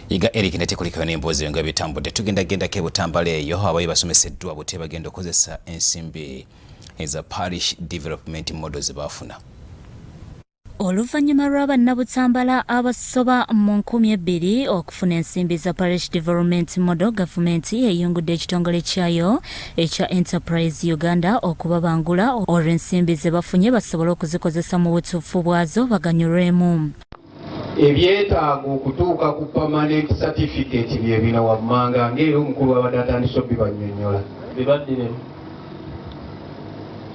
Iga Eric netekulikayo n'emboozi nga bitambudde tugenda ke Butambula eyo abayi basomeseddwa bute bagenda okozesa ensimbi eza parish development models bafuna. Oluvannyuma lw'abanna Butambula abasoba mu 2000 okufuna ensimbi za parish development model, gavumenti eyungudde ekitongole kyayo ekya Enterprise Uganda okubabangula olw'ensimbi ze bafunye basobole okuzikozesa mu butuufu bwazo baganyulwemu. Ebyetaago okutuuka ku permanent certificate bye bino wammanga ng'era omukulu w'abadde atandise obibannyonnyola bibaddire.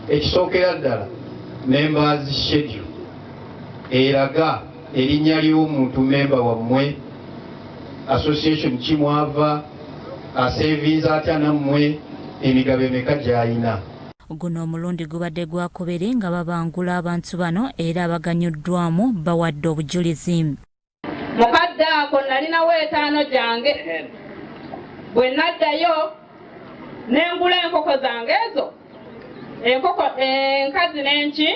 Ekisookera ddala members schedule eraga erinnya ly'omuntu memba wammwe, association kimwava, asevinza atya nammwe, emigabo emeka gy'alina. Guno omulundi gubadde gwakubiri nga babangula abantu bano era abaganyuddwamu bawadde obujulizi. Mukadde ako nalinawo 5 gyange bwe naddayo nengula enkoko zange ezo, enkoko enkazi n'enki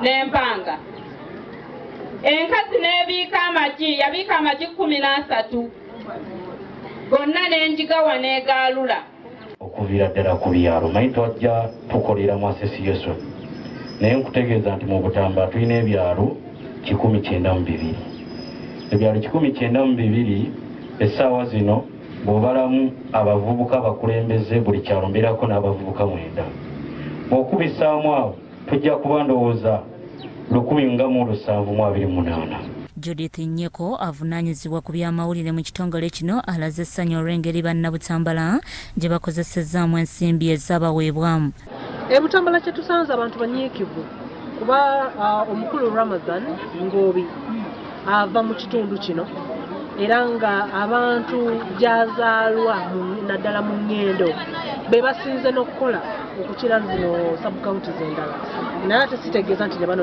n'empanga. Enkazi n'ebiika amagi, yabiika amagi 13 gonna n'enjigawa n'egaalula. Okuvira ddala ku byalo manyi twajja tukolera mu association naye nkutegeeza nti mu Butambula tulina ebyalo 192. Ebyalo 192 essaawa zino bw'obalamu abavubuka abakulembeze buli kyalo mbeerako n'abavubuka 9. Bw'okubisaamu awo tujja kuba ndowooza 1728. Judith Nyeko avunaanyizibwa ku by'amawulire mu kitongole kino alaze essanyu olw'engeri banna Butambula gye bakozesezzaamu ensimbi ezaabaweebwamu. Butambula kye tusanze abantu banyiikivu kuba omukulu Ramadan Ngobi ava mu kitundu kino era nga abantu gyazaalwa naddala mu Ngendo be basinze n'okukola okukira zino sub counties endala naye ate sitegeeza nti ne bano